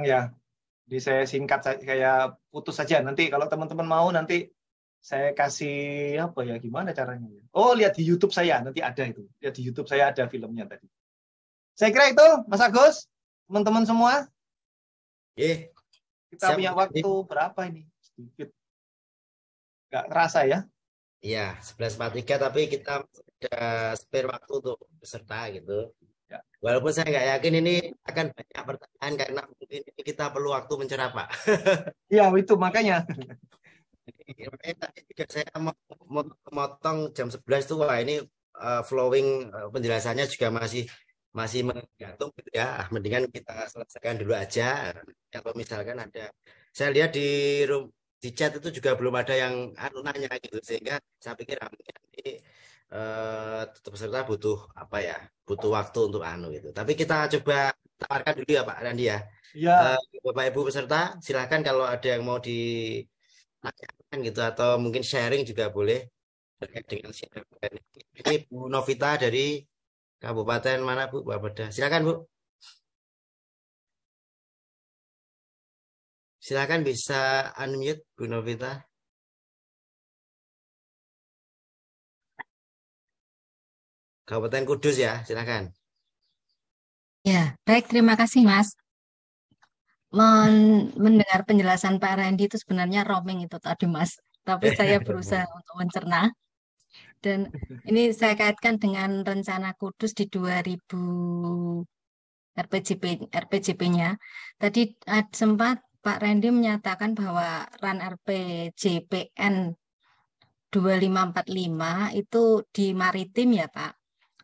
ya. Jadi saya singkat, saya putus saja. Nanti kalau teman-teman mau nanti saya kasih apa ya, gimana caranya ya? Oh, lihat di YouTube saya, nanti ada itu. Lihat di YouTube saya ada filmnya tadi. Saya kira itu, Mas Agus, teman-teman semua. Kita punya waktu berapa ini? Sedikit. Nggak kerasa ya? Iya, 11.43, tapi kita ada spare waktu untuk peserta gitu. Ya. Walaupun saya nggak yakin ini akan banyak pertanyaan karena mungkin ini kita perlu waktu mencerah, Pak. Iya, itu makanya. Makanya tadi juga saya mau memotong jam 11 tuh, wah ini flowing penjelasannya juga masih menggantung gitu ya. Mendingan kita selesaikan dulu aja. Kalau misalkan ada, saya lihat di chat itu juga belum ada yang nanya gitu, sehingga saya pikir ini peserta butuh apa ya, butuh waktu untuk gitu. Tapi kita coba tawarkan dulu ya Pak Randi ya. Ya. Bapak Ibu peserta, silahkan kalau ada yang mau ditanyakan gitu atau mungkin sharing juga boleh terkait dengan sharing. Ini Bu Novita dari Kabupaten mana Bu? Bapeda. Silakan Bu. Silakan bisa unmute Bu Novita. Kabupaten Kudus ya, silakan. Ya, baik, terima kasih Mas. Mendengar penjelasan Pak Randy itu sebenarnya roaming itu tadi Mas, tapi saya berusaha untuk mencerna. Dan ini saya kaitkan dengan rencana Kudus di 2000 RPJP-nya. Tadi sempat Pak Randy menyatakan bahwa RAN RPJPN 2545 itu di maritim ya Pak.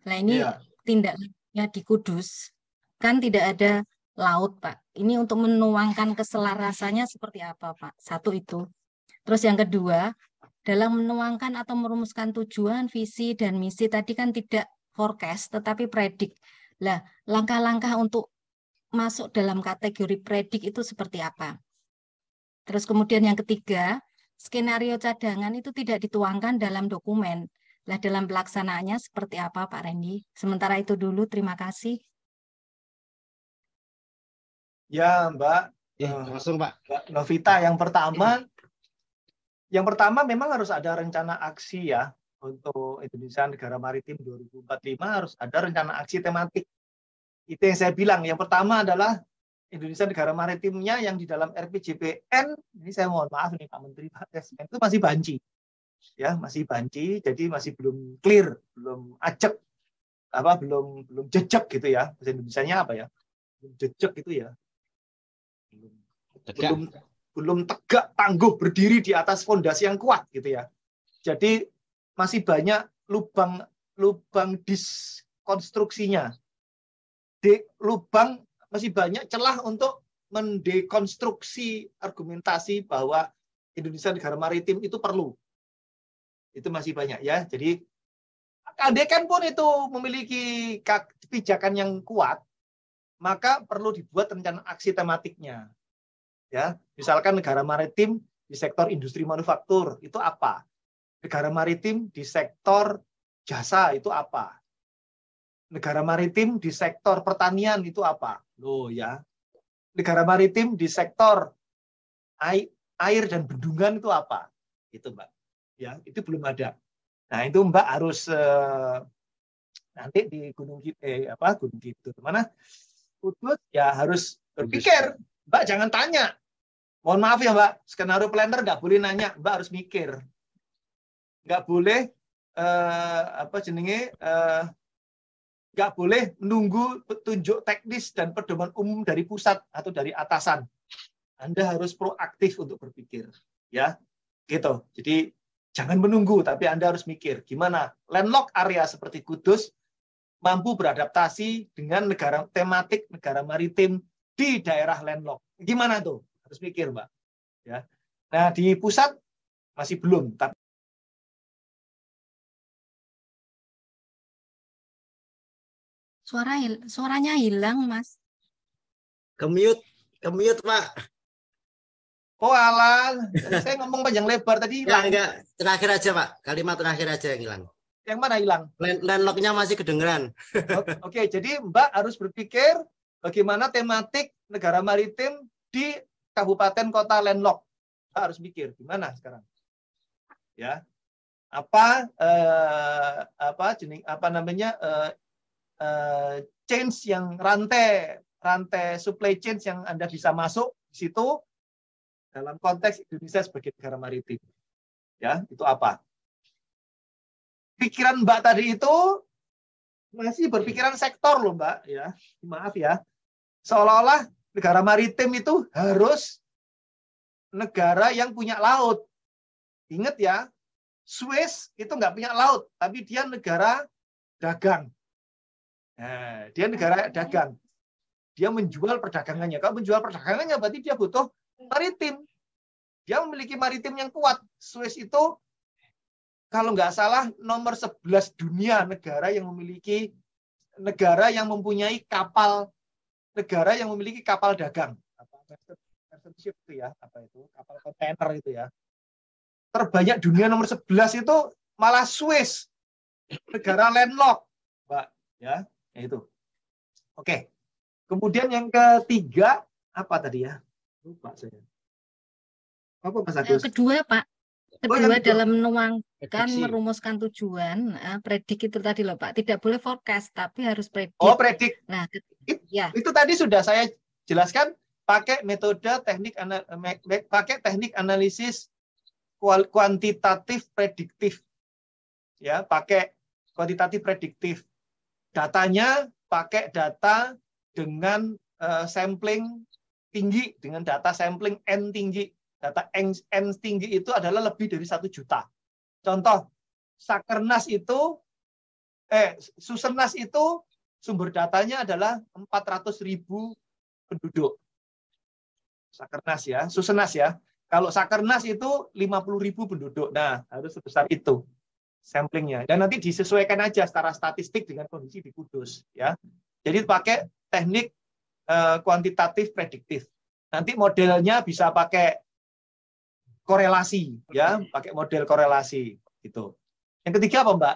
Nah ini tindaknya di Kudus, kan tidak ada laut Pak. Ini untuk menuangkan keselarasannya seperti apa Pak? Satu itu. Terus yang kedua, dalam menuangkan atau merumuskan tujuan, visi, dan misi tadi kan tidak forecast, tetapi predik. Lah, langkah-langkah untuk masuk dalam kategori predik itu seperti apa? Terus kemudian yang ketiga, skenario cadangan itu tidak dituangkan dalam dokumen. Lah, dalam pelaksanaannya seperti apa Pak Randy? Sementara itu dulu, terima kasih. Ya, Mbak. Langsung Pak. Mbak Novita, yang pertama memang harus ada rencana aksi ya untuk Indonesia Negara Maritim 2045, harus ada rencana aksi tematik. Itu yang saya bilang. Yang pertama adalah Indonesia Negara Maritimnya yang di dalam RPJPN, ini saya mohon maaf nih Pak Menteri, Pak Desmen, itu masih banci. Ya, masih banci, jadi masih belum clear, belum ajak, belum jejak gitu ya. Bahasa Indonesianya apa ya? Belum jejak gitu ya. Belum tegak, tangguh, berdiri di atas fondasi yang kuat gitu ya. Jadi masih banyak lubang diskonstruksinya. Masih banyak celah untuk mendekonstruksi argumentasi bahwa Indonesia Negara Maritim itu perlu. Itu masih banyak ya. Jadi andaikan pun itu memiliki kebijakan yang kuat, maka perlu dibuat rencana aksi tematiknya. Ya, misalkan negara maritim di sektor industri manufaktur itu apa? Negara maritim di sektor jasa itu apa? Negara maritim di sektor pertanian itu apa? Loh ya. Negara maritim di sektor air dan bendungan itu apa? Itu Mbak. Ya, itu belum ada. Nah, itu Mbak harus nanti di Gunung Kidul mana? Kudus ya harus berpikir. Mbak jangan tanya. Mohon maaf ya Mbak, skenario planner nggak boleh nanya, Mbak harus mikir. Nggak boleh nggak boleh menunggu petunjuk teknis dan pedoman umum dari pusat atau dari atasan. Anda harus proaktif untuk berpikir, ya, gitu. Jadi jangan menunggu, tapi Anda harus mikir gimana landlocked area seperti Kudus mampu beradaptasi dengan tematik negara maritim di daerah landlocked. Gimana tuh? Harus mikir, Mbak. Ya. Nah, di pusat masih belum, tapi Suaranya hilang, Mas. Kemute Pak. Oh alah, saya ngomong panjang lebar tadi hilang. Enggak, terakhir aja Pak, kalimat terakhir aja yang hilang. Yang mana hilang? Landlocknya masih kedengeran. Oke, jadi Mbak harus berpikir bagaimana tematik negara maritim di kabupaten kota landlocked. Kita harus mikir gimana sekarang. Ya. Change yang rantai supply chain yang Anda bisa masuk di situ dalam konteks Indonesia sebagai negara maritim. Ya, itu apa? Pikiran Mbak tadi itu masih berpikiran sektor loh, Mbak, ya. Maaf ya. Seolah-olah negara maritim itu harus negara yang punya laut. Ingat ya, Swiss itu nggak punya laut, tapi dia negara dagang. Nah, dia negara dagang. Dia menjual perdagangannya. Kalau menjual perdagangannya berarti dia butuh maritim. Dia memiliki maritim yang kuat. Swiss itu kalau nggak salah nomor 11 dunia negara yang mempunyai kapal dagang. Ship itu ya, kapal kontainer itu ya. Terbanyak dunia nomor 11 itu malah Swiss, negara landlocked, Mbak, ya, itu. Oke. Kemudian yang ketiga apa tadi ya? Lupa saya. Apa Mas Agus? Kedua, Pak. Kedua dalam menuangkan, prediksi. merumuskan tujuan, predik itu tadi loh Pak. Tidak boleh forecast, tapi harus predik. Oh, predik. Nah, itu tadi sudah saya jelaskan pakai metode teknik analisis kuantitatif prediktif. Ya, pakai kuantitatif prediktif. Datanya pakai data dengan sampling tinggi, dengan data sampling N tinggi. Data N tinggi itu adalah lebih dari 1 juta. Contoh, Susenas itu sumber datanya adalah 400.000 penduduk. Sakernas ya, Susenas ya. Kalau Sakernas itu 50.000 penduduk. Nah, harus sebesar itu samplingnya. Dan nanti disesuaikan aja secara statistik dengan kondisi di Kudus. Ya. Jadi pakai teknik kuantitatif prediktif. Nanti modelnya bisa pakai korelasi, ya, pakai model korelasi gitu. Yang ketiga apa, Mbak?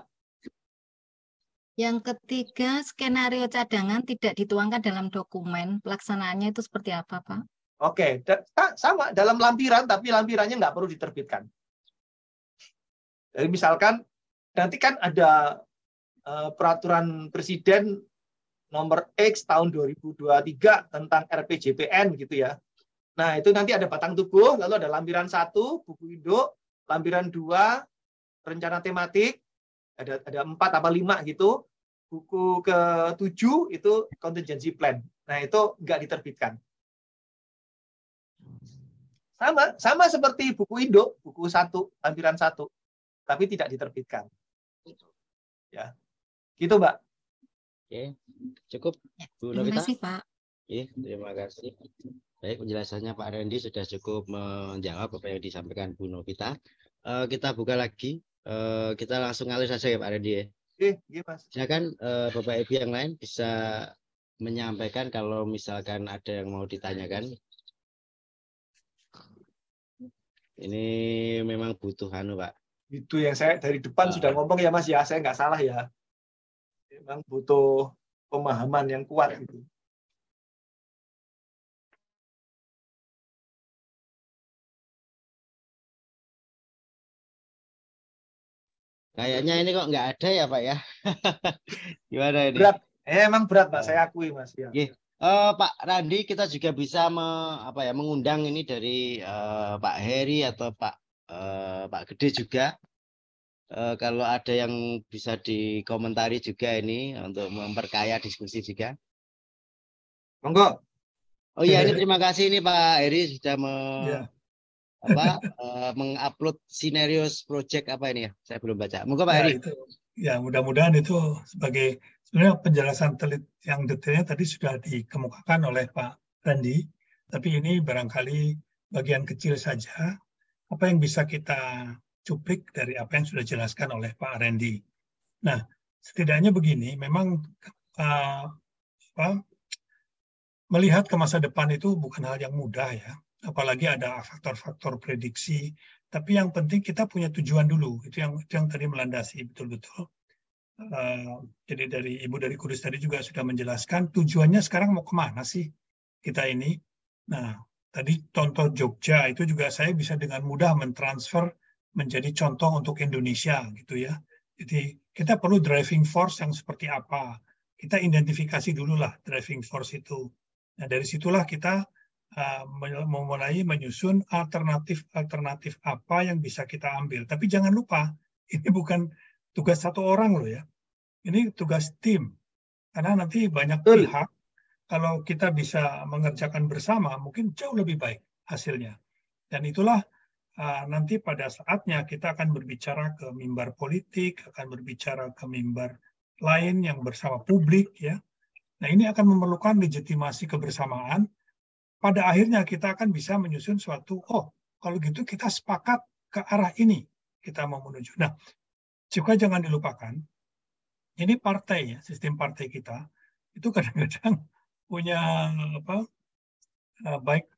Yang ketiga, skenario cadangan tidak dituangkan dalam dokumen. Pelaksanaannya itu seperti apa, Pak? Oke, sama dalam lampiran, tapi lampirannya nggak perlu diterbitkan. Jadi misalkan nanti kan ada peraturan presiden nomor X tahun 2023 tentang RPJPN gitu ya. Nah, itu nanti ada batang tubuh, lalu ada lampiran 1, buku induk, lampiran 2, rencana tematik, ada 4 apa 5 gitu. Buku ke-7 itu contingency plan. Nah, itu nggak diterbitkan. Sama seperti buku induk, buku 1, lampiran 1, tapi tidak diterbitkan. Ya. Gitu, Mbak. Oke, cukup Bu Terima Novita. kasih, Pak. Terima kasih. Baik, penjelasannya Pak Randy sudah cukup menjawab apa yang disampaikan Bu Novita. Kita buka lagi. Kita langsung ngalir saja ya Pak Randy. Iya, Mas. Silakan Bapak Ibu yang lain bisa menyampaikan kalau misalkan ada yang mau ditanyakan. Ini memang butuh Pak. Itu yang saya dari depan sudah ngomong ya Mas ya, saya nggak salah ya. Memang butuh pemahaman yang kuat gitu. Kayaknya ini kok nggak ada ya Pak ya. Gimana ini? Berat, emang berat Pak, saya akui Mas. Ya. Pak Randy, kita juga bisa mengundang ini dari Pak Heri atau Pak Gede juga. Kalau ada yang bisa dikomentari juga ini untuk memperkaya diskusi juga. Monggo. Oh iya, ini terima kasih ini Pak Heri sudah mengupload Scenarios Project apa ini ya? Saya belum baca. Monggo Pak Heri. Ya, mudah-mudahan itu sebagai sebenarnya penjelasan yang detailnya tadi sudah dikemukakan oleh Pak Randy, tapi ini barangkali bagian kecil saja apa yang bisa kita cuplik dari apa yang sudah dijelaskan oleh Pak Randy. Nah, setidaknya begini, memang melihat ke masa depan itu bukan hal yang mudah ya, apalagi ada faktor-faktor prediksi. Tapi yang penting kita punya tujuan dulu, itu yang tadi melandasi betul-betul. Jadi dari Ibu dari Kudus tadi juga sudah menjelaskan tujuannya sekarang mau kemana sih kita ini. Nah, tadi contoh Jogja itu juga saya bisa dengan mudah mentransfer menjadi contoh untuk Indonesia gitu ya. Jadi kita perlu driving force yang seperti apa. Kita identifikasi dulu lah driving force itu. Nah, dari situlah kita memulai menyusun alternatif apa yang bisa kita ambil. Tapi jangan lupa, ini bukan tugas satu orang loh ya. Ini tugas tim. Karena nanti banyak pihak, kalau kita bisa mengerjakan bersama, mungkin jauh lebih baik hasilnya. Dan itulah nanti pada saatnya kita akan berbicara ke mimbar politik, akan berbicara ke mimbar lain yang bersama publik ya. Nah, ini akan memerlukan legitimasi kebersamaan. Pada akhirnya kita akan bisa menyusun suatu, kalau gitu kita sepakat ke arah ini kita mau menuju. Nah, juga jangan dilupakan, ini partai ya, sistem partai kita itu kadang-kadang punya baik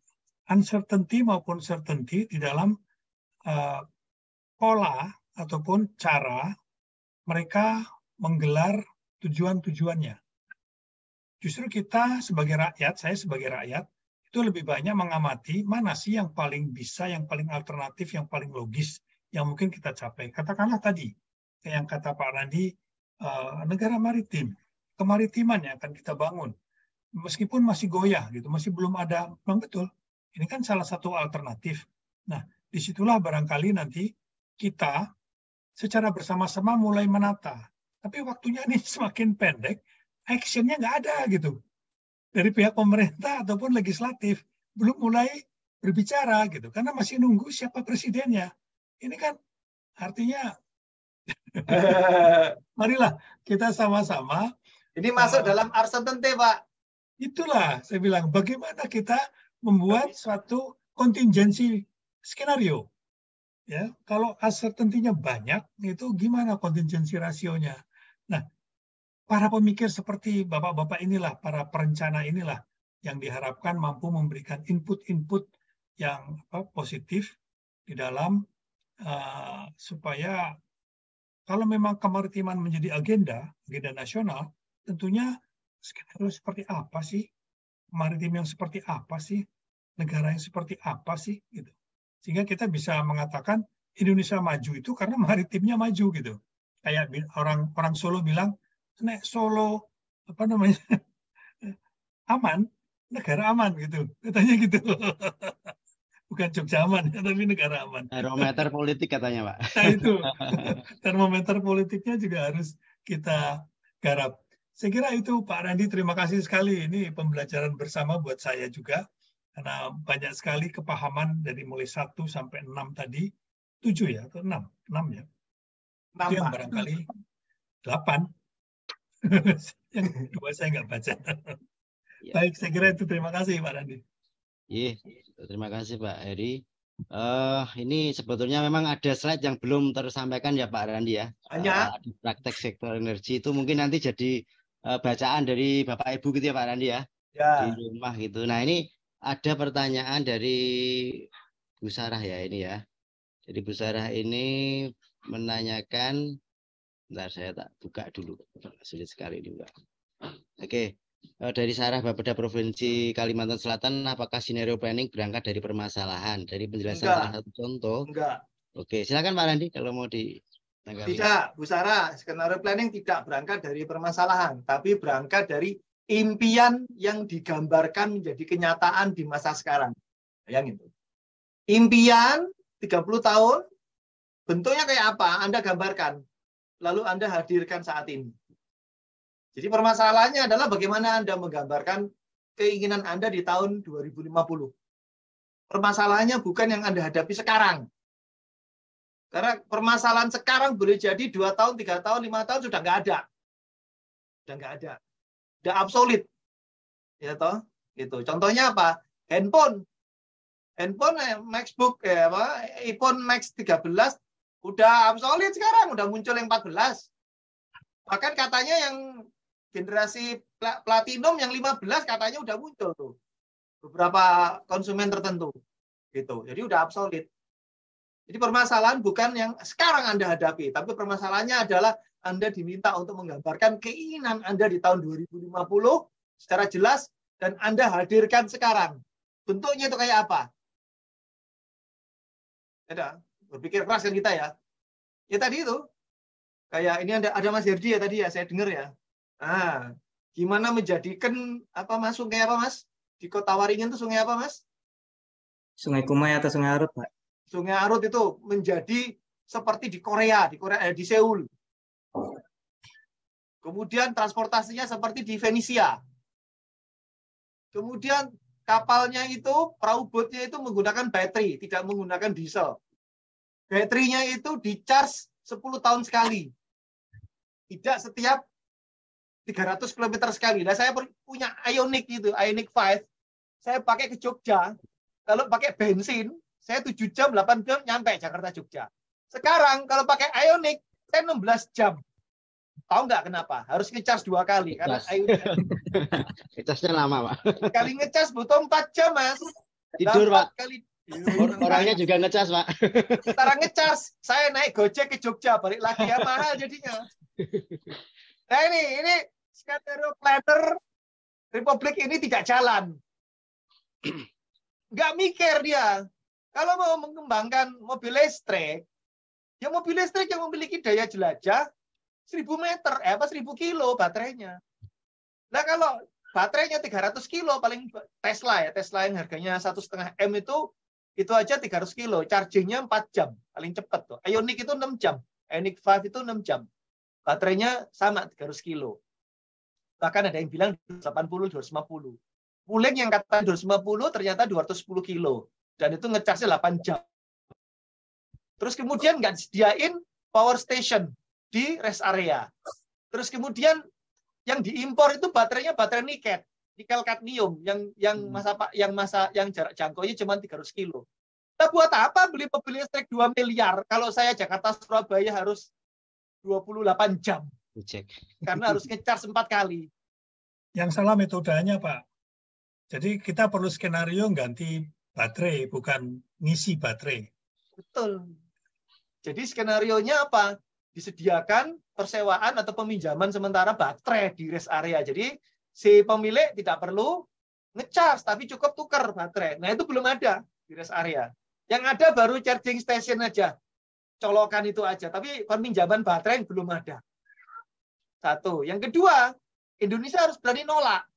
uncertainty maupun certainty di dalam pola ataupun cara mereka menggelar tujuan-tujuannya. Justru kita sebagai rakyat, saya sebagai rakyat, itu lebih banyak mengamati mana sih yang paling bisa, yang paling alternatif, yang paling logis, yang mungkin kita capai. Katakanlah tadi, yang kata Pak Randi, negara maritim, kemaritiman yang akan kita bangun. Meskipun masih goyah, gitu, masih belum ada, memang betul. Ini kan salah satu alternatif. Nah, disitulah barangkali nanti kita secara bersama-sama mulai menata. Tapi waktunya ini semakin pendek, action-nya nggak ada gitu. Dari pihak pemerintah ataupun legislatif belum mulai berbicara gitu, karena masih nunggu siapa presidennya. Ini kan artinya marilah kita sama-sama. Ini masuk dalam uncertainty, Pak. Itulah saya bilang, bagaimana kita membuat suatu kontingensi skenario. Ya, kalau uncertainty-nya banyak, itu gimana kontingensi rasionya? Nah, para pemikir seperti bapak-bapak inilah, para perencana inilah yang diharapkan mampu memberikan input-input yang positif di dalam supaya kalau memang kemaritiman menjadi agenda nasional, tentunya skenario seperti apa sih? Maritim yang seperti apa sih? Negara yang seperti apa sih? Gitu. Sehingga kita bisa mengatakan Indonesia maju itu karena maritimnya maju gitu. Kayak orang Solo bilang, nek Solo aman, negara aman gitu, katanya gitu. Bukan Jogja aman, tapi negara aman. Barometer politik katanya, Pak. Nah itu, termometer politiknya juga harus kita garap. Saya kira itu Pak Randi, terima kasih sekali. Ini pembelajaran bersama buat saya juga, karena banyak sekali kepahaman dari mulai 1 sampai 6 tadi, 7 ya, atau 6 ya. 6, itu yang barangkali 8. Yang 2 saya nggak baca. Ya. Baik, saya kira itu. Terima kasih Pak Randi. Iya, terima kasih Pak Heri. Ini sebetulnya memang ada slide yang belum tersampaikan ya Pak Randi ya. Banyak. Praktek sektor energi itu mungkin nanti jadi bacaan dari Bapak Ibu gitu ya Pak Randi ya. Ya. Di rumah gitu. Nah ini ada pertanyaan dari Bu Sarah ya ini ya. Jadi Bu Sarah ini menanyakan, bentar saya tak buka dulu, sulit sekali juga. Oke. Dari Sarah Bapeda Provinsi Kalimantan Selatan, apakah scenario planning berangkat dari permasalahan? Dari penjelasan salah satu contoh. Enggak. Oke, silakan Pak Randi kalau mau ditanggapi. Tidak, Bu Sarah, skenario planning tidak berangkat dari permasalahan, tapi berangkat dari impian yang digambarkan menjadi kenyataan di masa sekarang. Bayangin itu. Impian 30 tahun, bentuknya kayak apa? Anda gambarkan, lalu Anda hadirkan saat ini. Jadi permasalahannya adalah bagaimana Anda menggambarkan keinginan Anda di tahun 2050. Permasalahannya bukan yang Anda hadapi sekarang. Karena permasalahan sekarang boleh jadi 2 tahun, 3 tahun, 5 tahun sudah nggak ada. Sudah nggak ada. Sudah obsolete. Ya toh? Gitu. Contohnya apa? Handphone MacBook iPhone Max 13 udah obsolete sekarang, udah muncul yang 14. Bahkan katanya yang generasi platinum yang 15 katanya udah muncul tuh. Beberapa konsumen tertentu. Gitu. Jadi udah obsolete. Jadi permasalahan bukan yang sekarang Anda hadapi, tapi permasalahannya adalah Anda diminta untuk menggambarkan keinginan Anda di tahun 2050 secara jelas dan Anda hadirkan sekarang. Bentuknya itu kayak apa? Ada berpikir keras kan kita ya. Ya tadi itu. Kayak ini ada Mas Herdi ya tadi ya, saya dengar ya. Nah, gimana menjadikan apa Mas sungai apa Mas? Di Kota Waringin itu sungai apa Mas? Sungai Kumai atau Sungai Arut, Pak? Sungai Arut itu menjadi seperti di Korea, di Seoul. Kemudian transportasinya seperti di Venesia. Kemudian kapalnya itu, perahu botnya itu menggunakan baterai, tidak menggunakan diesel. Baterainya itu di-charge 10 tahun sekali. Tidak setiap 300 km sekali. Nah, saya punya Ioniq itu, Ioniq 5. Saya pakai ke Jogja. Kalau pakai bensin, saya 7 jam, 8 jam nyampe Jakarta Jogja. Sekarang kalau pakai Ioniq, saya 16 jam. Tahu nggak kenapa? Harus ngecas 2 kali. Karena Ioniq Ngecasnya lama, Pak. kali ngecas butuh 4 jam, Mas. Tidur, Pak. Kali Orangnya juga ngecas, Pak. Sekarang ngecas, saya naik Gojek ke Jogja, balik lagi ya mahal jadinya. Nah ini skenario planner Republik ini tidak jalan. Nggak mikir dia. Kalau mau mengembangkan mobil listrik, ya mobil listrik yang memiliki daya jelajah 1000 meter, 1000 kilo baterainya. Nah kalau baterainya 300 kilo, paling Tesla yang harganya 1,5 M itu aja 300 kilo, chargingnya 4 jam, paling cepat tuh. Ioniq itu 6 jam, Ioniq 5 itu 6 jam. Baterainya sama 300 kilo. Bahkan ada yang bilang 280, 250. Wuling yang kata 250 ternyata 210 kilo. Dan itu ngecasnya 8 jam. Terus kemudian nggak disediain power station di rest area. Terus kemudian yang diimpor itu baterainya baterai nikel kadmium yang jarak jangkaunya cuma 300 kilo. Nah, buat apa beli mobil listrik 2 miliar kalau saya Jakarta Surabaya harus 28 jam? Karena harus ngecas 4 kali. Yang salah metodenya, Pak. Jadi kita perlu skenario ganti baterai, bukan ngisi baterai. Betul. Jadi skenarionya apa? Disediakan persewaan atau peminjaman sementara baterai di rest area. Jadi si pemilik tidak perlu ngecas, tapi cukup tukar baterai. Nah, itu belum ada di rest area. Yang ada baru charging station aja. Colokan itu aja. Tapi peminjaman baterai belum ada. Satu. Yang kedua, Indonesia harus berani nolak.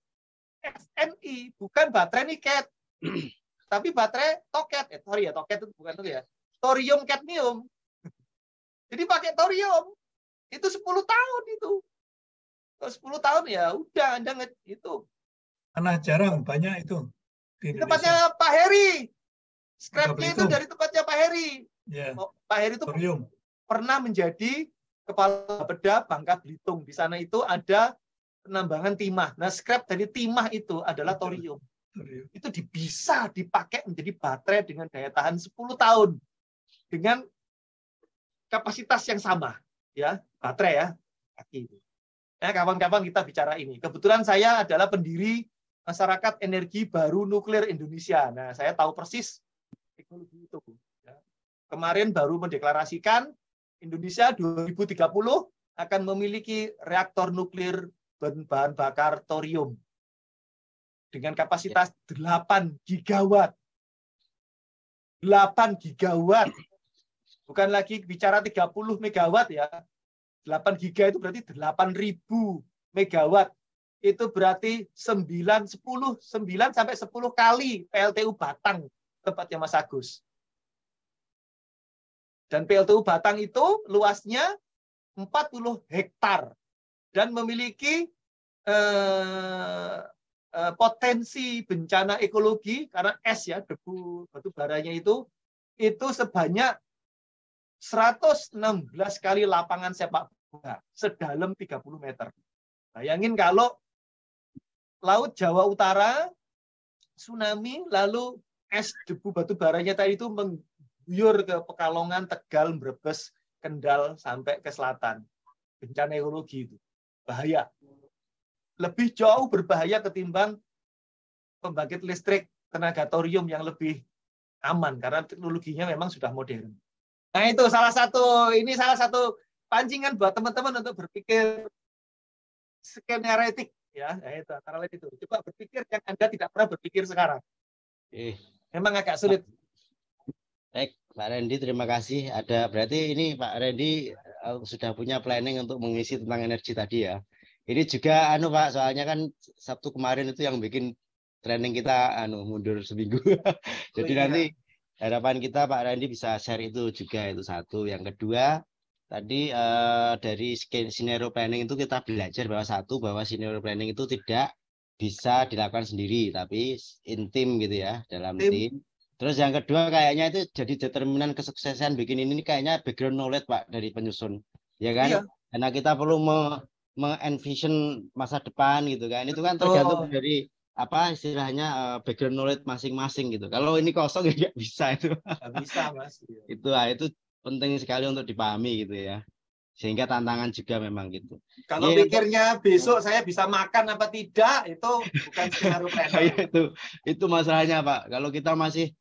SNI bukan baterai niket. Tapi baterai toket. Toket itu bukan itu ya. Thorium cadmium. Jadi pakai thorium. Itu 10 tahun itu. Kalau 10 tahun ya udah Anda itu. Karena jarang banyak itu di Indonesia. Tempatnya Pak Heri. Scrap-nya itu dari tempatnya Pak Heri. Ya. Pak Heri itu pernah menjadi kepala beda Bangka Belitung. Di sana itu ada penambangan timah. Nah, scrap dari timah itu adalah thorium. Itu bisa dipakai menjadi baterai dengan daya tahan 10 tahun. Dengan kapasitas yang sama. Ya, baterai ya. Nah, kawan-kawan kita bicara ini. Kebetulan saya adalah pendiri Masyarakat Energi Baru Nuklir Indonesia. Nah, saya tahu persis teknologi itu. Ya. Kemarin baru mendeklarasikan Indonesia 2030 akan memiliki reaktor nuklir bahan bakar thorium dengan kapasitas 8 gigawatt. 8 gigawatt. Bukan lagi bicara 30 megawatt ya. 8 giga itu berarti 8.000 megawatt. Itu berarti 9 sampai 10 kali PLTU Batang tempatnya Mas Agus. Dan PLTU Batang itu luasnya 40 hektar dan memiliki potensi bencana ekologi karena es ya, debu batu baranya itu sebanyak 116 kali lapangan sepak bola sedalam 30 meter. Bayangin kalau Laut Jawa Utara tsunami lalu es debu batu baranya tadi itu mengguyur ke Pekalongan, Tegal, Brebes, Kendal sampai ke selatan. Bencana ekologi itu bahaya. Lebih jauh berbahaya ketimbang pembangkit listrik tenaga thorium yang lebih aman karena teknologinya memang sudah modern. Nah itu salah satu pancingan buat teman-teman untuk berpikir skenaretik ya. Nah, itu antara lain itu. Coba berpikir yang Anda tidak pernah berpikir sekarang. Memang agak sulit. Baik, Pak Randy, terima kasih. Berarti ini Pak Randy sudah punya planning untuk mengisi tentang energi tadi ya. Ini juga Pak, soalnya kan Sabtu kemarin itu yang bikin training kita mundur seminggu. Jadi nanti harapan kita Pak Randy bisa share itu juga, itu satu. Yang kedua, tadi dari scenario planning itu kita belajar bahwa scenario planning itu tidak bisa dilakukan sendiri, tapi intim gitu ya, dalam tim. Terus yang kedua kayaknya itu jadi determinan kesuksesan bikin ini kayaknya background knowledge Pak dari penyusun, ya kan? Iya. Karena kita perlu me-envision masa depan gitu kan. Itu kan tergantung dari apa istilahnya background knowledge masing-masing gitu. Kalau ini kosong ya nggak bisa itu. Nggak bisa Mas. Itu penting sekali untuk dipahami gitu ya. Sehingga tantangan juga memang gitu. Kalau pikirnya besok saya bisa makan apa tidak, itu bukan skenario planning. Itu masalahnya Pak. Kalau kita masih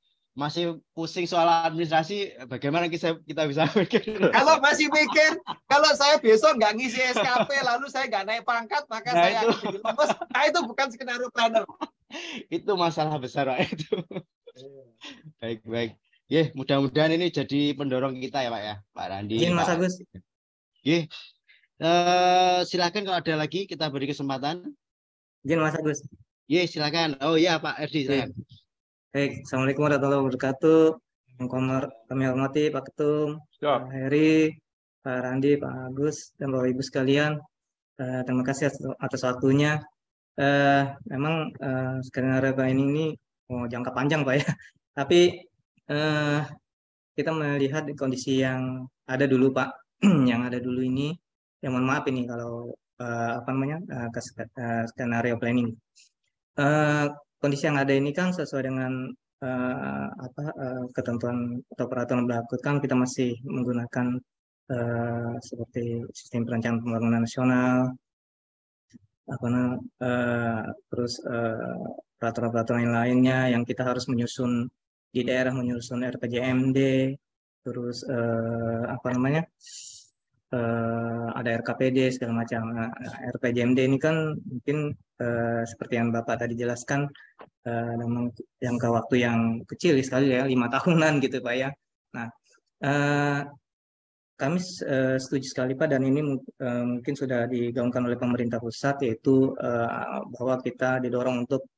pusing soal administrasi, bagaimana kita bisa mikir? Kalau masih mikir, kalau saya besok nggak ngisi SKP, lalu saya nggak naik pangkat, maka saya akan jadi lemes. Nah, itu bukan skenario planner. Itu masalah besar Pak itu. Baik. Mudah-mudahan ini jadi pendorong kita ya Pak ya, Pak Randy. Izin Mas Agus. Silakan kalau ada lagi kita beri kesempatan. Izin Mas Agus. Silakan. Oh iya Pak Erdi, silakan. Baik, Assalamualaikum warahmatullahi wabarakatuh. Yang kami hormati Pak Ketum, Pak Heri, Pak Randi, Pak Agus, dan Bapak Ibu sekalian. Terima kasih atas waktunya. Memang skenario planning ini jangka panjang Pak ya. Tapi kita melihat kondisi yang ada dulu Pak, yang ada dulu ini. Yang mohon maaf ini kalau skenario planning. Kondisi yang ada ini kan sesuai dengan ketentuan atau peraturan berlaku kan kita masih menggunakan seperti sistem perencanaan pembangunan nasional, terus peraturan-peraturan yang lainnya yang kita harus menyusun di daerah, menyusun RPJMD, terus ada RKPD segala macam. RPJMD ini kan mungkin seperti yang Bapak tadi jelaskan, memang jangka waktu yang kecil sekali ya, 5 tahunan gitu Pak ya. Nah, kami setuju sekali Pak, dan ini mungkin sudah digaungkan oleh pemerintah pusat, yaitu bahwa kita didorong untuk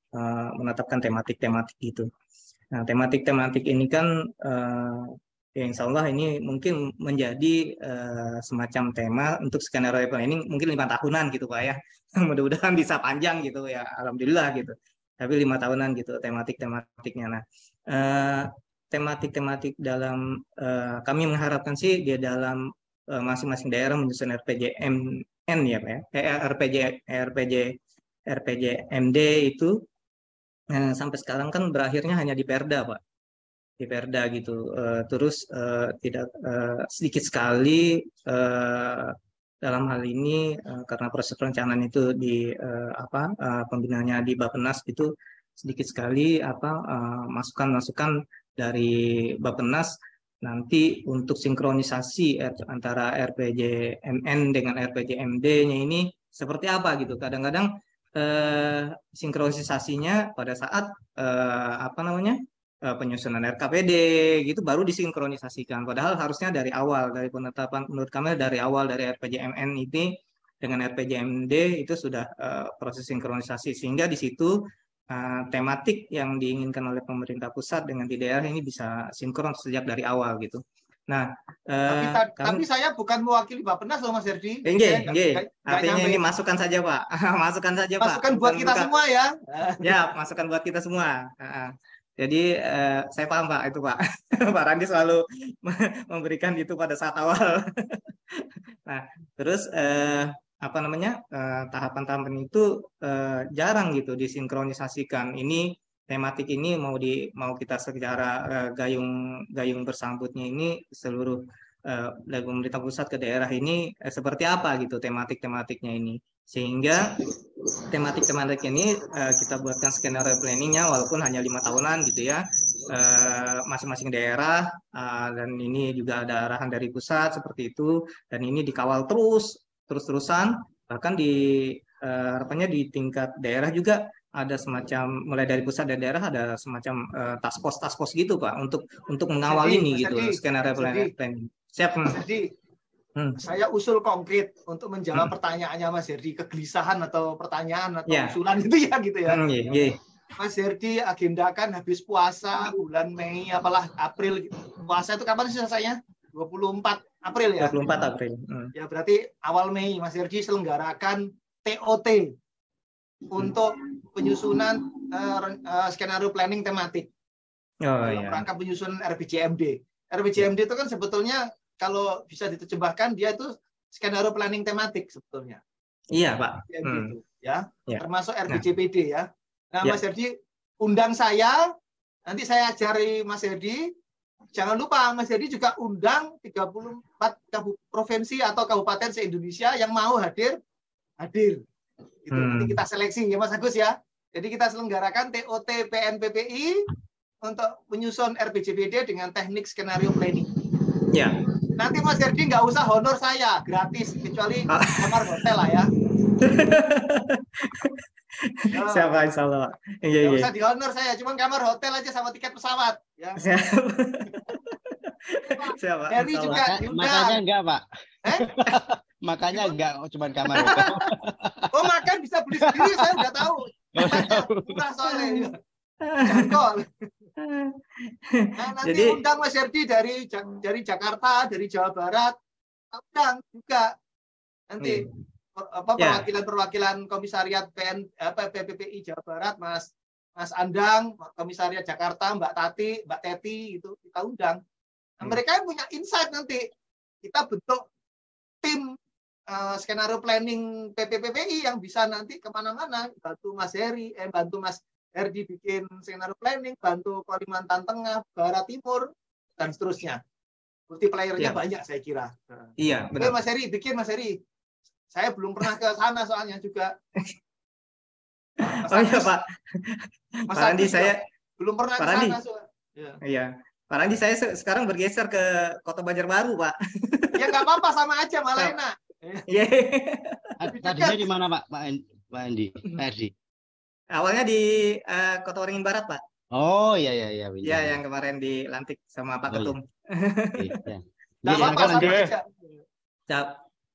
menetapkan tematik-tematik gitu. Nah, tematik-tematik ini kan ya insya Allah ini mungkin menjadi semacam tema untuk skenario planning mungkin 5 tahunan gitu Pak ya. Mudah-mudahan bisa panjang gitu ya, alhamdulillah gitu. Tapi 5 tahunan gitu tematik-tematiknya. Nah, tematik-tematik dalam kami mengharapkan sih di dalam masing-masing daerah menyusun RPJMN ya Pak ya. RPJMD itu sampai sekarang kan berakhirnya hanya di Perda Pak. Di Perda gitu. Terus tidak sedikit sekali dalam hal ini karena proses perencanaan itu di pembinaannya di Bappenas itu sedikit sekali masukan-masukan dari Bappenas nanti untuk sinkronisasi antara RPJMN dengan RPJMD-nya ini seperti apa gitu. Kadang-kadang sinkronisasinya pada saat penyusunan RKPD gitu baru disinkronisasikan. Padahal harusnya dari awal, dari penetapan menurut kami dari awal dari RPJMN ini dengan RPJMD itu sudah proses sinkronisasi, sehingga di situ tematik yang diinginkan oleh pemerintah pusat dengan di daerah ini bisa sinkron sejak dari awal gitu. Nah, tapi saya bukan mewakili Bappenas loh Mas Herdi. Artinya ini masukan saja Pak. Masukan saja Pak. Masukan buat kita semua ya. Ya, masukan buat kita semua. Jadi saya paham Pak itu Pak. Pak Randi selalu memberikan itu pada saat awal. Nah, terus tahapan-tahapan itu jarang gitu disinkronisasikan. Ini tematik ini mau kita secara gayung bersambutnya ini seluruh dari pemerintah pusat ke daerah ini seperti apa gitu tematik-tematiknya ini. Sehingga tematik-tematik ini kita buatkan skenario planningnya walaupun hanya 5 tahunan gitu ya. masing-masing daerah, dan ini juga ada arahan dari pusat seperti itu, dan ini dikawal terus-terusan, bahkan harapannya di tingkat daerah juga ada semacam, mulai dari pusat dan daerah ada semacam task force gitu Pak, untuk mengawal ini gitu, skenario planning. Siap. Jadi saya usul konkret untuk menjawab pertanyaannya Mas Herdi, kegelisahan atau pertanyaan atau usulan itu ya gitu ya. Mas Herdi agendakan habis puasa bulan Mei apalah April gitu. Puasa itu kapan sih selesainya? 24 April ya. 24 April. Ya berarti awal Mei Mas Herdi selenggarakan TOT untuk penyusunan skenario planning tematik. Dalam rangka penyusunan RPJMD. RPJMD itu kan sebetulnya kalau bisa diterjemahkan dia itu skenario planning tematik sebetulnya. Iya, Pak. Gitu, ya. Termasuk RPJPD ya. Nah, Mas Herdi undang saya, nanti saya ajari Mas Herdi. Jangan lupa Mas Herdi juga undang 34 provinsi atau kabupaten se-Indonesia yang mau hadir. Gitu. Nanti kita seleksi ya Mas Agus ya. Jadi kita selenggarakan TOT PNPPI untuk menyusun RPJPD dengan teknik skenario planning. Ya. Nanti Mas Herdi nggak usah honor saya, gratis, kecuali kamar hotel lah ya. Siapa insya Allah. Nggak usah dihonor saya, cuma kamar hotel aja sama tiket pesawat. Ya. Siapa? Herdi juga diundang. Makanya enggak Pak. Makanya enggak, cuma kamar hotel. Oh makan bisa beli sendiri, saya udah tahu. Murah soalnya. Jangkol. Nah, nanti undang Mas Herdi dari Jakarta, dari Jawa Barat, undang juga nanti perwakilan komisariat PPPI Jawa Barat, Mas Andang, komisariat Jakarta, Mbak Teti itu kita undang. Nah, mereka punya insight nanti kita bentuk tim skenario planning PPPI yang bisa nanti kemana-mana, bantu Mas Herdi bikin skenario planning, bantu Kalimantan Tengah, Barat Timur, dan seterusnya. Multiplier-nya banyak saya kira. Iya, benar. Oke, Mas Heri, bikin Mas Heri. Saya belum pernah ke sana soalnya juga. Iya, Pak. Pak Randi, saya belum pernah ke sana. Iya. Pak Randi, saya sekarang bergeser ke Kota Banjarbaru, Pak. Ya nggak apa-apa, sama aja, malah enak. Iya. Tadinya di mana Pak Andi? Pak Herdi? Awalnya di Kota Waringin Barat, Pak. Oh iya. Iya, yang kemarin dilantik sama Pak Ketum. Iya. Nggak apa-apa, sama aja.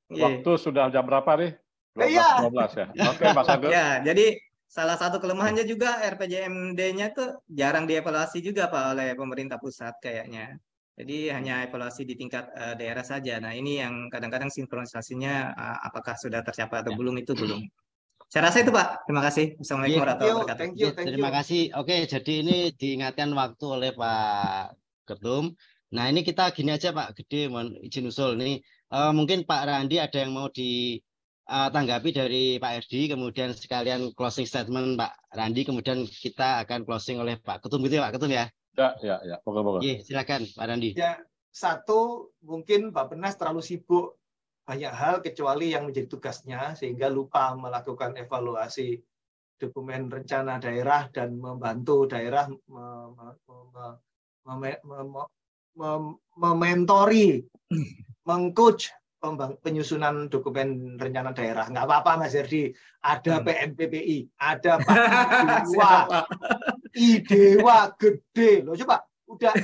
Waktu sudah jam berapa nih? 12 ya. Oke, Mas Agus. Ya, jadi salah satu kelemahannya juga RPJMD-nya tuh jarang dievaluasi juga Pak oleh pemerintah pusat kayaknya. Jadi hanya evaluasi di tingkat daerah saja. Nah, ini yang kadang-kadang sinkronisasinya apakah sudah tercapai atau belum, itu belum. Saya rasa itu Pak. Terima kasih. Assalamualaikum warahmatullahi wabarakatuh. Thank you. Terima kasih. Oke, jadi ini diingatkan waktu oleh Pak Ketum. Nah, ini kita gini aja Pak Gede, mohon izin usul. Ini mungkin Pak Randi ada yang mau ditanggapi dari Pak Herdi, kemudian sekalian closing statement Pak Randi, kemudian kita akan closing oleh Pak Ketum gitu ya Pak Ketum ya? Ya. Moga-moga. Silakan Pak Randi. Ya, satu, mungkin Pak Penas terlalu sibuk banyak hal kecuali yang menjadi tugasnya sehingga lupa melakukan evaluasi dokumen rencana daerah dan membantu daerah mementori, mengcoach penyusunan dokumen rencana daerah. Nggak apa-apa Mas Herdi, ada PNPPI, ada Pak Idewa gede loh, coba udah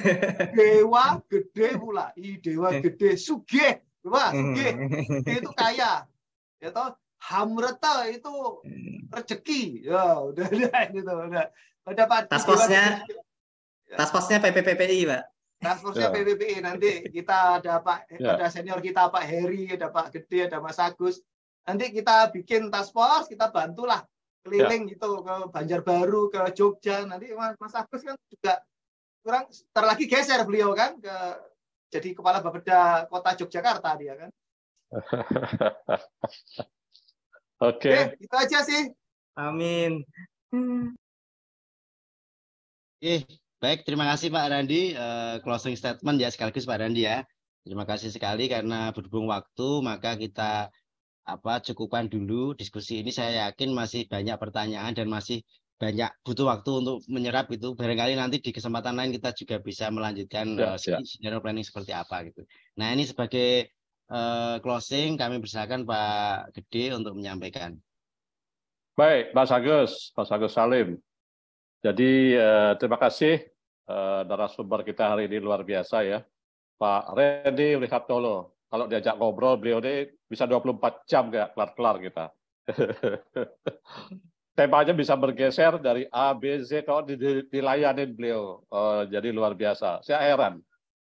Dewa gede pula, Idewa gede sugih. Coba, itu kaya, ya toh, hamreta itu rezeki, ya udah gitu, udah Pak. Task force-nya PPPI, Pak. Task force-nya PPPI, nanti kita ada Pak, ada senior kita Pak Heri, ada Pak Gede, ada Mas Agus. Nanti kita bikin task force, kita bantulah keliling gitu ke Banjarbaru, ke Jogja. Nanti Mas Agus kan juga kurang, terlagi geser beliau kan ke jadi kepala Bapeda Kota Yogyakarta dia kan. Oke. Itu aja sih. Amin. Baik, terima kasih Pak Randi. Closing statement ya sekaligus Pak Randi ya. Terima kasih sekali karena berhubung waktu, maka kita cukupkan dulu diskusi ini. Saya yakin masih banyak pertanyaan dan masih banyak butuh waktu untuk menyerap gitu. Barangkali nanti di kesempatan lain kita juga bisa melanjutkan scenario planning seperti apa gitu. Nah, ini sebagai closing kami persilakan Pak Gede untuk menyampaikan. Baik, Mas Agus Salim. Jadi terima kasih narasumber kita hari ini luar biasa ya. Pak Randy Wicaksono. Kalau diajak ngobrol beliau ini bisa 24 jam kayak kelar-kelar kita. Temanya bisa bergeser dari A, B, Z kalau dilayanin beliau. Jadi luar biasa. Saya heran.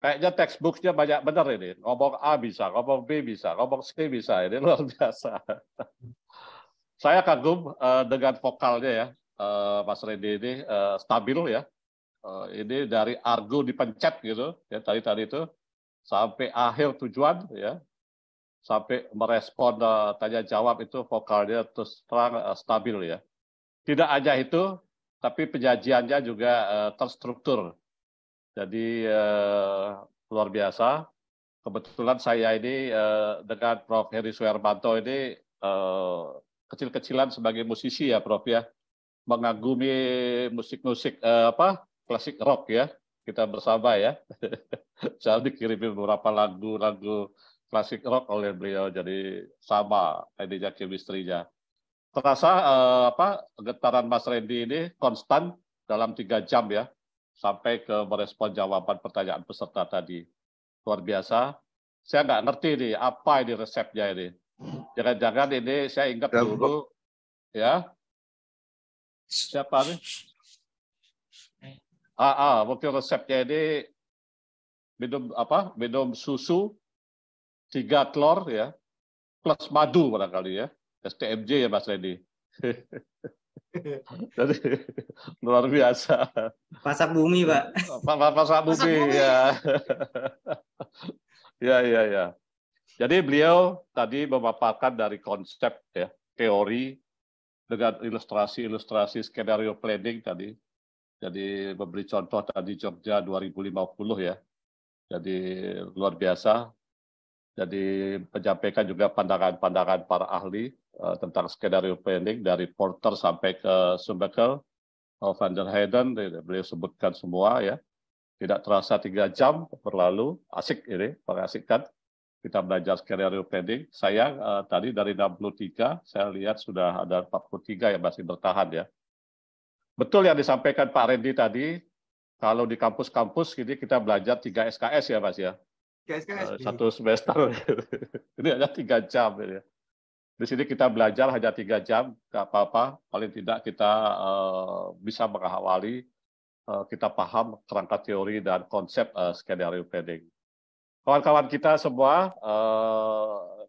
Kayaknya textbooknya banyak benar ini. Ngomong A bisa, ngomong B bisa, ngomong C bisa. Ini luar biasa. Saya kagum dengan vokalnya ya. Mas Randy ini stabil ya. Ini dari argo dipencet gitu. Ya, tadi itu. Sampai akhir tujuan ya. Sampai merespon tanya jawab itu vokalnya terus terang stabil ya. Tidak hanya itu, tapi penyajiannya juga terstruktur. Jadi luar biasa. Kebetulan saya ini dengan Prof. Heri Suhermanto ini kecil-kecilan sebagai musisi ya Prof ya, mengagumi musik-musik klasik rock ya. Kita bersama ya. Saya dikirimin beberapa lagu-lagu klasik rock oleh beliau, jadi sama idenya chemistry-nya. Terasa getaran Mas Randy ini konstan dalam 3 jam ya, sampai ke merespon jawaban pertanyaan peserta tadi. Luar biasa. Saya nggak ngerti nih, apa ini resepnya ini. Jangan-jangan ini saya ingat dulu ya. Siapa nih? Mungkin resepnya ini minum susu 3 telur ya, plus madu barangkali ya, STMJ ya Mas Randy. Jadi luar biasa. Pasak bumi Pak. Pasak bumi ya. Ya. Jadi beliau tadi memaparkan dari konsep ya, teori dengan ilustrasi skenario planning tadi. Jadi memberi contoh tadi Jogja 2050 ya. Jadi luar biasa. Jadi menyampaikan juga pandangan-pandangan para ahli tentang skenario planning dari Porter sampai ke Sumberkel, Van der Heyden, beliau sebutkan semua ya. Tidak terasa 3 jam berlalu, asik ini, mengasihkan. Kita belajar skenario planning. Saya tadi dari 63, saya lihat sudah ada 43 yang masih bertahan ya. Betul yang disampaikan Pak Randy tadi, kalau di kampus-kampus ini kita belajar 3 SKS ya Mas ya. 3 SKS. 1 semester. Ini hanya 3 jam. Ya. Di sini kita belajar hanya 3 jam, nggak apa-apa. Paling tidak kita bisa mengawali, kita paham kerangka teori dan konsep skenario planning. Kawan-kawan kita semua,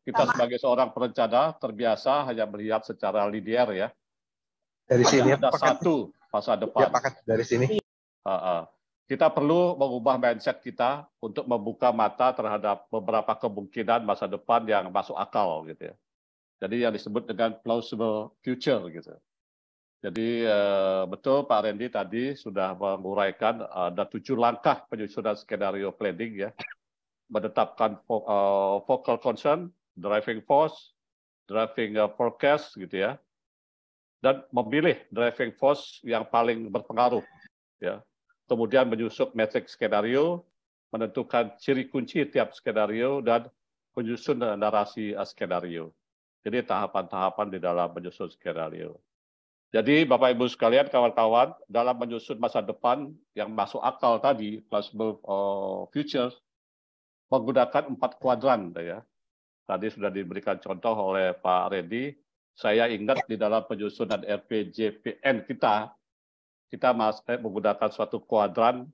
kita sebagai seorang perencana terbiasa hanya melihat secara linear ya. Dari sini ada satu masa depan. Ya, paket dari sini. Kita perlu mengubah mindset kita untuk membuka mata terhadap beberapa kemungkinan masa depan yang masuk akal gitu ya. Jadi yang disebut dengan plausible future gitu. Jadi betul Pak Randy tadi sudah menguraikan ada 7 langkah penyusunan skenario planning ya. Menetapkan focal concern, driving force, driving forecast gitu ya. Dan memilih driving force yang paling berpengaruh ya. Kemudian menyusun metrik skenario, menentukan ciri kunci tiap skenario dan menyusun narasi skenario. Jadi tahapan-tahapan di dalam menyusun skenario. Jadi Bapak Ibu sekalian, kawan-kawan, dalam menyusun masa depan yang masuk akal tadi, plausible future, menggunakan 4 kuadran ya. Tadi sudah diberikan contoh oleh Pak Randy. Saya ingat di dalam penyusunan RPJPN kita menggunakan suatu kuadran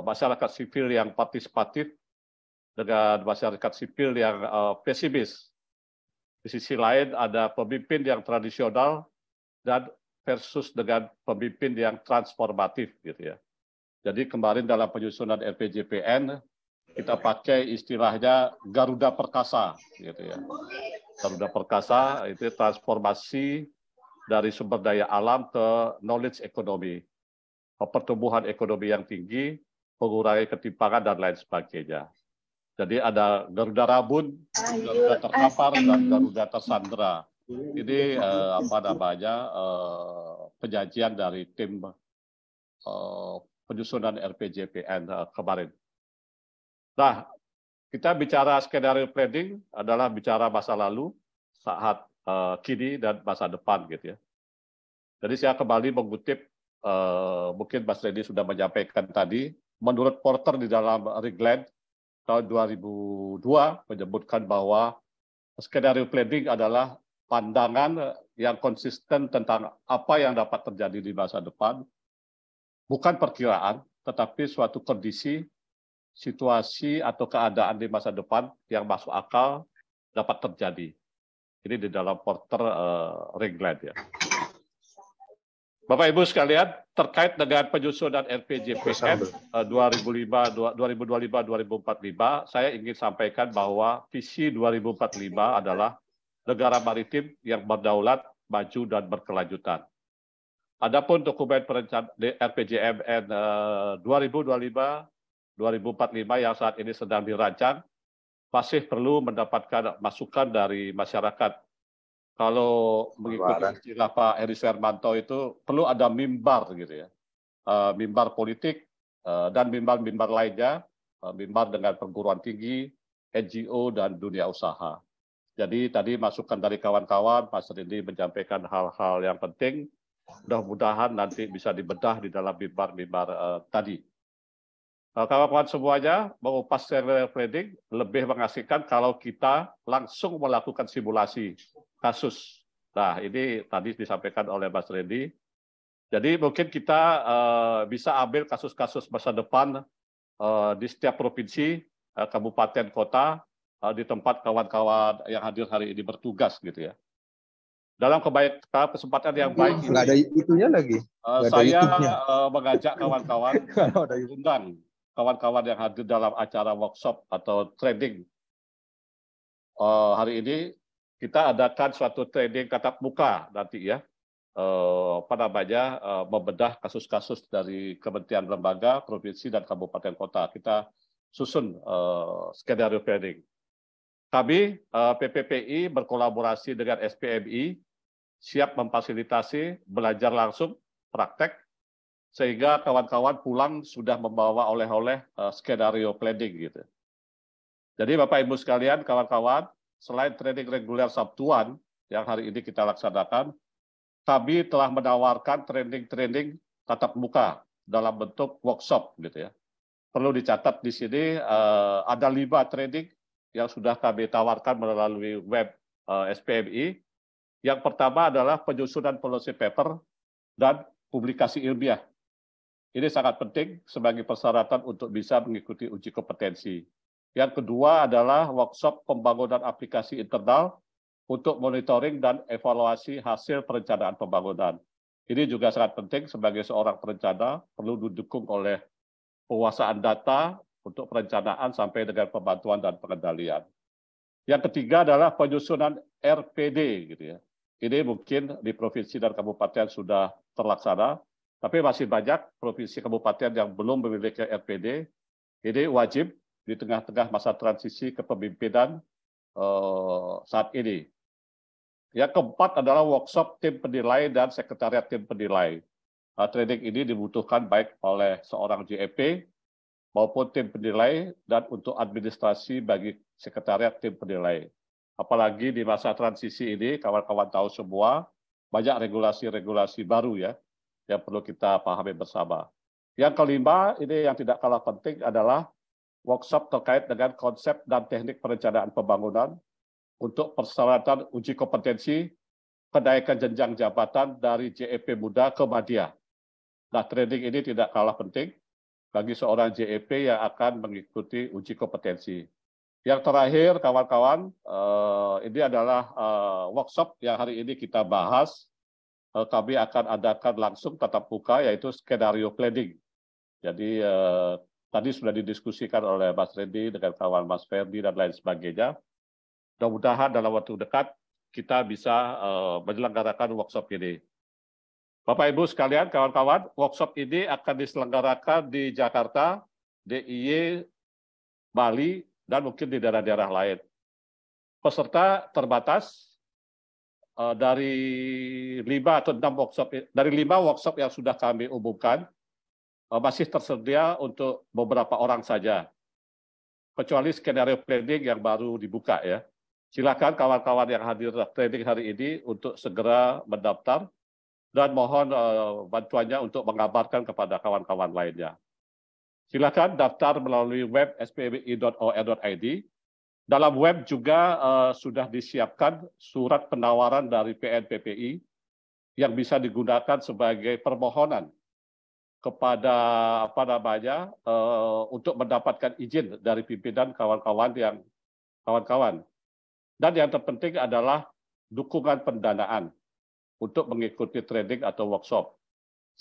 masyarakat sipil yang partisipatif dengan masyarakat sipil yang pesimis. Di sisi lain ada pemimpin yang tradisional dan versus dengan pemimpin yang transformatif gitu ya. Jadi kemarin dalam penyusunan RPJPN kita pakai istilahnya Garuda Perkasa gitu ya. Garuda Perkasa itu transformasi dari sumber daya alam ke knowledge economy, pertumbuhan ekonomi yang tinggi, mengurangi ketimpangan dan lain sebagainya. Jadi ada Garuda Rabun, Garuda Terkapar, dan Garuda Tersandera. Ini penyajian dari tim penyusunan RPJPN kemarin. Nah, kita bicara skenario planning adalah bicara masa lalu, saat kini dan masa depan gitu ya. Jadi saya kembali mengutip mungkin Mas Reddy sudah menyampaikan tadi, menurut Porter di dalam Regland tahun 2002 menyebutkan bahwa skenario planning adalah pandangan yang konsisten tentang apa yang dapat terjadi di masa depan, bukan perkiraan, tetapi suatu kondisi, situasi, atau keadaan di masa depan yang masuk akal dapat terjadi. Ini di dalam Porter Regland ya. Bapak Ibu sekalian, terkait dengan penyusunan RPJPN 2025-2045, saya ingin sampaikan bahwa visi 2045 adalah negara maritim yang berdaulat, maju, dan berkelanjutan. Adapun dokumen perencanaan RPJMN 2025-2045 yang saat ini sedang dirancang, masih perlu mendapatkan masukan dari masyarakat. Kalau mengikuti istilah Pak Heri Suhermanto itu perlu ada mimbar gitu ya, mimbar politik dan mimbar-mimbar lainnya, mimbar dengan perguruan tinggi, NGO, dan dunia usaha. Jadi tadi masukan dari kawan-kawan, Mas Rindy menyampaikan hal-hal yang penting, mudah-mudahan nanti bisa dibedah di dalam mimbar-mimbar tadi. Kawan-kawan semuanya, mengupas skenario planning lebih mengasihkan kalau kita langsung melakukan simulasi kasus. Nah, ini tadi disampaikan oleh Mas Reddy. Jadi mungkin kita bisa ambil kasus-kasus masa depan di setiap provinsi, kabupaten, kota, di tempat kawan-kawan yang hadir hari ini bertugas gitu ya. Dalam kesempatan yang baik ini, nggak ada itunya lagi. Saya mengajak kawan-kawan undang kawan-kawan yang hadir dalam acara workshop atau training. Hari ini kita adakan suatu training tatap muka nanti ya, membedah kasus-kasus dari kementerian lembaga, provinsi, dan kabupaten kota. Kita susun skenario planning. Kami PPPI berkolaborasi dengan SPMI siap memfasilitasi belajar langsung praktek sehingga kawan-kawan pulang sudah membawa oleh-oleh skenario planning gitu. Jadi Bapak Ibu sekalian, kawan-kawan, selain training reguler Sabtuan yang hari ini kita laksanakan, kami telah menawarkan training tatap muka dalam bentuk workshop gitu ya. Perlu dicatat di sini ada 5 training yang sudah kami tawarkan melalui web SPMI. Yang pertama adalah penyusunan policy paper dan publikasi ilmiah. Ini sangat penting sebagai persyaratan untuk bisa mengikuti uji kompetensi. Yang kedua adalah workshop pembangunan aplikasi internal untuk monitoring dan evaluasi hasil perencanaan pembangunan. Ini juga sangat penting sebagai seorang perencana, perlu didukung oleh penguasaan data untuk perencanaan sampai dengan pembantuan dan pengendalian. Yang ketiga adalah penyusunan RPD gitu ya. Ini mungkin di provinsi dan kabupaten sudah terlaksana, tapi masih banyak provinsi kabupaten yang belum memiliki RPD. Ini wajib di tengah-tengah masa transisi kepemimpinan saat ini. Yang keempat adalah workshop tim penilai dan sekretariat tim penilai. Training ini dibutuhkan baik oleh seorang JEP maupun tim penilai dan untuk administrasi bagi sekretariat tim penilai. Apalagi di masa transisi ini, kawan-kawan tahu semua, banyak regulasi-regulasi baru ya, yang perlu kita pahami bersama. Yang kelima, ini yang tidak kalah penting adalah workshop terkait dengan konsep dan teknik perencanaan pembangunan untuk persyaratan uji kompetensi, kenaikan jenjang jabatan dari JEP muda ke Madya. Nah, training ini tidak kalah penting bagi seorang JEP yang akan mengikuti uji kompetensi. Yang terakhir, kawan-kawan, ini adalah workshop yang hari ini kita bahas. Kami akan adakan langsung tatap muka, yaitu skenario planning. Jadi, tadi sudah didiskusikan oleh Mas Reddy dengan kawan Mas Ferdi dan lain sebagainya. Mudah-mudahan dalam waktu dekat kita bisa menyelenggarakan workshop ini. Bapak Ibu sekalian, kawan-kawan, workshop ini akan diselenggarakan di Jakarta, DIY, Bali, dan mungkin di daerah-daerah lain. Peserta terbatas, dari 5 atau 6 workshop, dari 5 workshop yang sudah kami umumkan, masih tersedia untuk beberapa orang saja. Kecuali skenario planning yang baru dibuka ya. Silakan kawan-kawan yang hadir training hari ini untuk segera mendaftar dan mohon bantuannya untuk mengabarkan kepada kawan-kawan lainnya. Silakan daftar melalui web spmi.or.id. Dalam web juga sudah disiapkan surat penawaran dari PNPPI yang bisa digunakan sebagai permohonan kepada untuk mendapatkan izin dari pimpinan kawan-kawan Dan yang terpenting adalah dukungan pendanaan untuk mengikuti training atau workshop.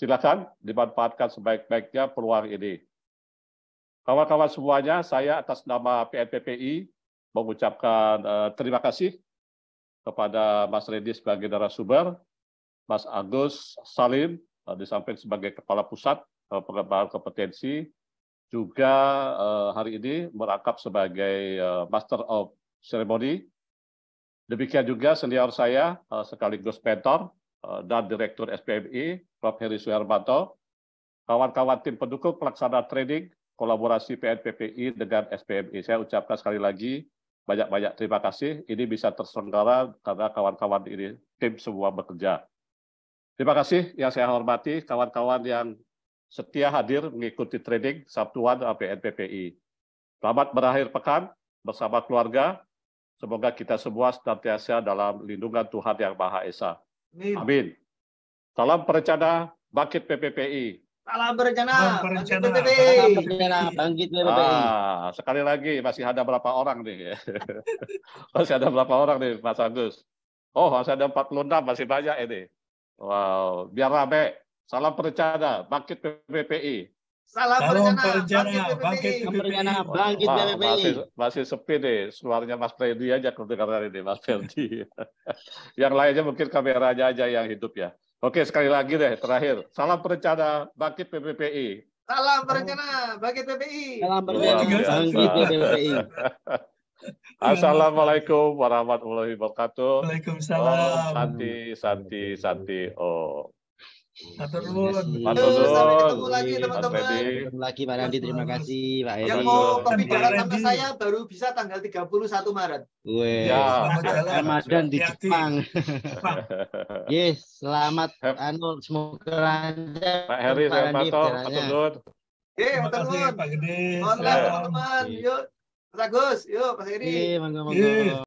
Silakan dimanfaatkan sebaik-baiknya peluang ini. Kawan-kawan semuanya, saya atas nama PNPPI mengucapkan terima kasih kepada Mas Reddy sebagai narasumber, Mas Agus Salim disampaikan sebagai Kepala Pusat Pengembangan Kompetensi, juga hari ini merangkap sebagai Master of Ceremony. Demikian juga senior saya sekaligus mentor dan Direktur SPMI, Prof. Heri Suhermanto, kawan-kawan tim pendukung pelaksana training, kolaborasi PNPPI dengan SPMI. Saya ucapkan sekali lagi banyak-banyak terima kasih. Ini bisa terselenggara karena kawan-kawan ini tim semua bekerja. Terima kasih yang saya hormati kawan-kawan yang setia hadir mengikuti training Sabtuan PNPPI. Selamat berakhir pekan bersama keluarga. Semoga kita semua senantiasa dalam lindungan Tuhan Yang Maha Esa. Amin. Salam perencana bangkit PPPI. Salam berencana, bangkit PPPI. Salam berencana, bangkit PPPI. Sekali lagi, masih ada berapa orang nih? Masih ada berapa orang nih, Mas Agus? Oh, masih ada 46, masih banyak ini. Wow, biar rame. Salam perencana, bangkit PPPI. Salam berencana, bangkit bangkit PPPI. Masih sepi nih, suaranya Mas Freddy aja kedengaran ini, Mas Ferdi. Yang lainnya mungkin kameranya aja yang hidup ya. Oke, sekali lagi deh, terakhir. Salam perencana, bangkit PPPI. Salam berencana, bangkit PPI. Salam berencana, bangkit PPPI. Assalamualaikum warahmatullahi wabarakatuh. Waalaikumsalam. Santi. Oh. Matur nuwun. Sampai ketemu lagi teman-teman. Ketemu lagi Pak Randi, terima kasih Pak Heri. Yang mau pembicaraan sama saya baru bisa tanggal 31 Maret. Weh, Ya. Ramadan di Hati-hati. Jepang. Yes, selamat semoga lancar. Pak Heri, Pak saya Randi pantau. perjalanannya. Terima kasih Pak Gede. Mohon Selamat. teman-teman. Yuk, Mas Agus. Yuk, Mas Heri. Monggo.